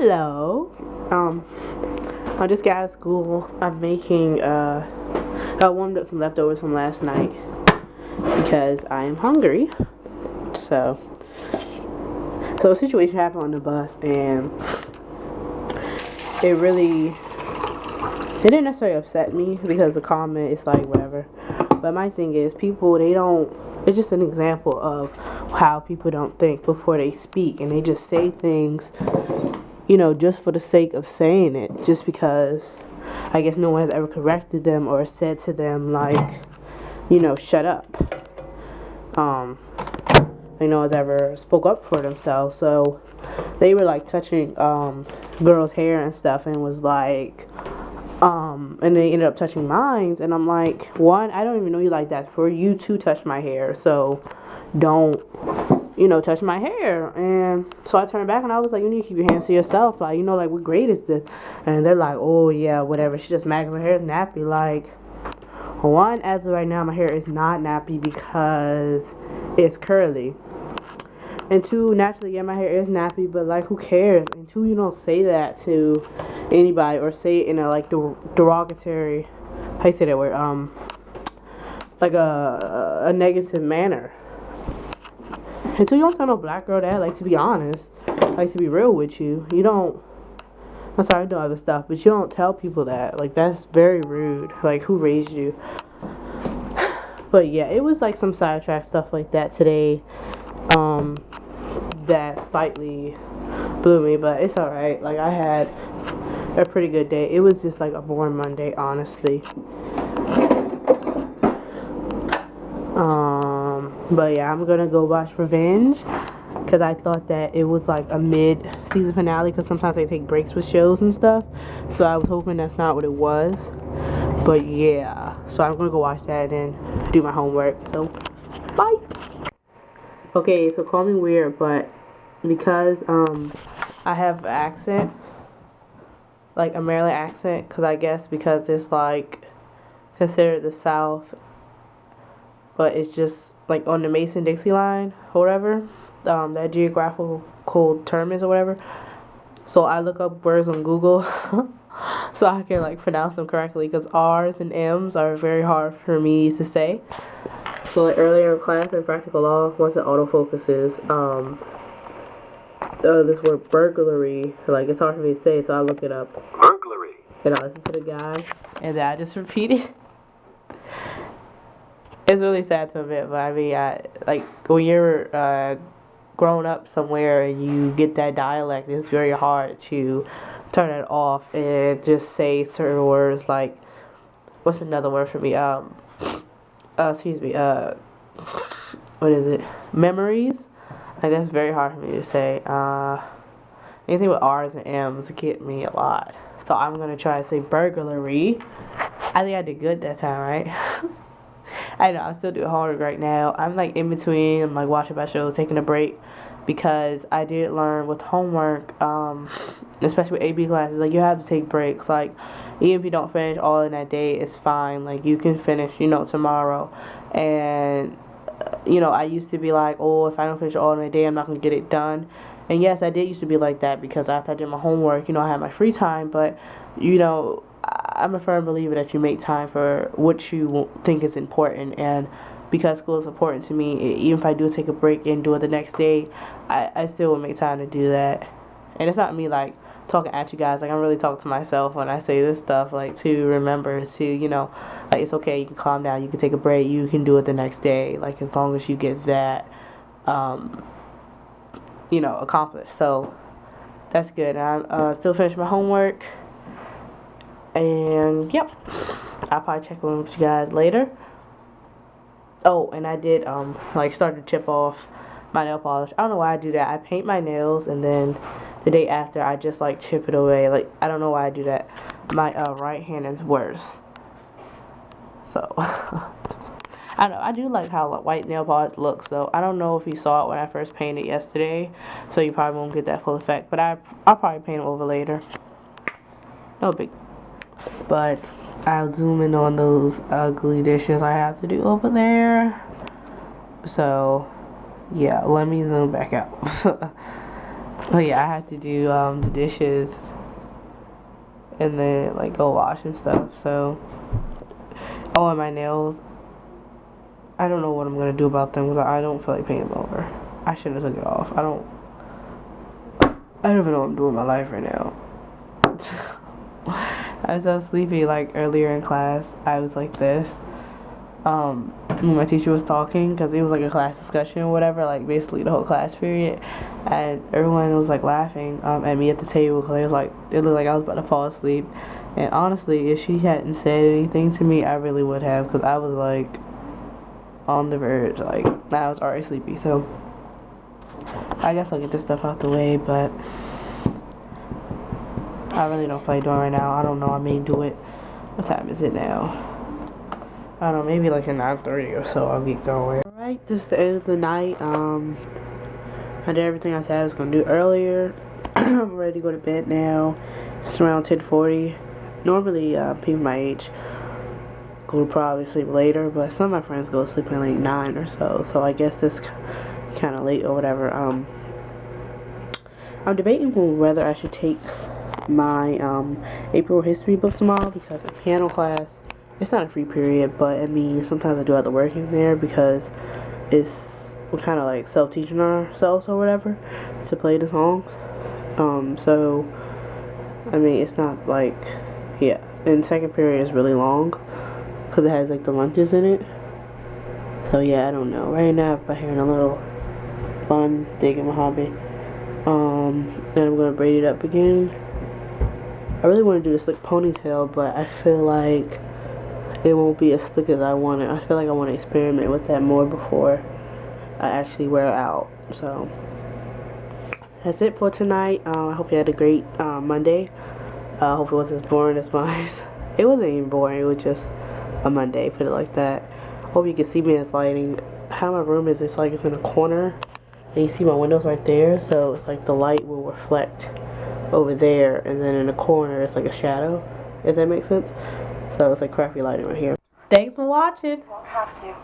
Hello. I just got out of school. I'm making I warmed up some leftovers from last night because I am hungry. So a situation happened on the bus, and it didn't necessarily upset me because the comment is like whatever. But my thing is, people, they don't. It's just an example of how people don't think before they speak, and they just say things, just for the sake of saying it, just because I guess no one has ever corrected them or said to them like, shut up. No one's ever spoke up for themselves, so they were like touching girls' hair and stuff, and was like, and they ended up touching mine, and I'm like, one, I don't even know you like that for you to touch my hair, so don't touch my hair. And so I turned back and I was like, you need to keep your hands to yourself, like, like, what grade is this? And they're like, oh yeah, whatever, she just mad 'cause her hair is nappy. Like, one, as of right now, my hair is not nappy because it's curly. And two, naturally, yeah, my hair is nappy, but like, who cares? And two, you don't say that to anybody or say it in a like derogatory, how you say that word, like a negative manner. And two, you don't tell no black girl that. Like, to be honest, like, to be real with you, you don't. I'm sorry, I do other stuff, but you don't tell people that. Like, that's very rude. Like, who raised you? But yeah, it was like some sidetrack stuff like that today. That slightly blew me, but it's alright. Like, I had a pretty good day. It was just like a boring Monday, honestly. But yeah, I'm gonna go watch Revenge because I thought that it was like a mid-season finale, because sometimes they take breaks with shows and stuff, so I was hoping that's not what it was. But yeah, so I'm gonna go watch that and then do my homework. So bye. Okay, so call me weird, but because I have an accent, like a Maryland accent, because I guess because it's like considered the South, but it's just like on the Mason-Dixie line or whatever, that geographical term is or whatever. So I look up words on Google so I can like pronounce them correctly, because R's and M's are very hard for me to say. So like earlier in class in practical law, once it autofocuses, this word burglary, like, it's hard for me to say, so I look it up. Burglary. And I listen to the guy, and then I just repeat it. It's really sad to admit, but I mean, like, when you're grown up somewhere and you get that dialect, it's very hard to turn it off and just say certain words. Like, what's another word for me? What is it? Memories. Like, that's very hard for me to say. Anything with R's and M's get me a lot. So I'm gonna try to say burglary. I think I did good that time, right? I know, I still do homework right now. I'm like in between. I'm like watching my shows, taking a break, because I did learn with homework, especially with AB classes, like, you have to take breaks. Like, even if you don't finish all in that day, it's fine. Like, you can finish, tomorrow. And I used to be like, oh, if I don't finish all in a day, I'm not gonna get it done. And yes, I did used to be like that, because after I did my homework, I had my free time. But I'm a firm believer that you make time for what you think is important. And because school is important to me, even if I do take a break and do it the next day, I still will make time to do that. And it's not me like talking at you guys, like, I'm really talking to myself when I say this stuff, like, to remember to, like, it's okay, you can calm down, you can take a break, you can do it the next day, like, as long as you get that accomplished. So that's good. And I'm still finishing my homework. And yep, I'll probably check in with you guys later. Oh, and I did start to chip off my nail polish. I don't know why I do that. I paint my nails, and then the day after I just like chip it away. Like, I don't know why I do that. My right hand is worse. So I don't know. I do like how white nail polish looks, though. I don't know if you saw it when I first painted yesterday, so you probably won't get that full effect. But I'll probably paint it over later. No big. But I'll zoom in on those ugly dishes I have to do over there. So yeah, let me zoom back out. Oh yeah, I had to do the dishes and then like go wash and stuff. So, oh, and my nails. I don't know what I'm gonna do about them because I don't feel like painting them over. I shouldn't have took it off. I don't even know what I'm doing in my life right now. I was so sleepy. Like earlier in class, I was like this. When my teacher was talking, because it was like a class discussion or whatever, like basically the whole class period, and everyone was like laughing at me at the table because it looked like I was about to fall asleep. And honestly, if she hadn't said anything to me, I really would have, because I was like on the verge, like I was already sleepy. So I guess I'll get this stuff out the way, but I really don't feel like doing it right now. I don't know, I may do it. What time is it now? I don't know, maybe like at 9:30 or so I'll get going. Alright, this is the end of the night. I did everything I said I was going to do earlier. I'm ready to go to bed now. It's around 10:40. Normally, people my age go to probably sleep later, but some of my friends go to sleep at like 9 or so. So I guess it's kind of late or whatever. I'm debating whether I should take my April history book tomorrow, because in piano class, it's not a free period, but I mean sometimes I do have to work in there because we're kind of like self-teaching ourselves or whatever to play the songs. So I mean it's not like, yeah, and second period is really long because it has like the lunches in it. So yeah, I don't know. Right now I'm having a little fun digging my hobby. Then I'm gonna braid it up again. I really want to do the slick ponytail, but I feel like it won't be as slick as I want it. I feel like I want to experiment with that more before I actually wear it out. So that's it for tonight. I hope you had a great Monday. I hope it wasn't as boring as mine. It wasn't even boring. It was just a Monday, put it like that. Hope you can see me in this lighting. How my room is, it's like it's in a corner, and you see my windows right there. So it's like the light will reflect over there, and then in the corner it's like a shadow, if that makes sense. So it's like crappy lighting right here. Thanks for watching. Won't have to.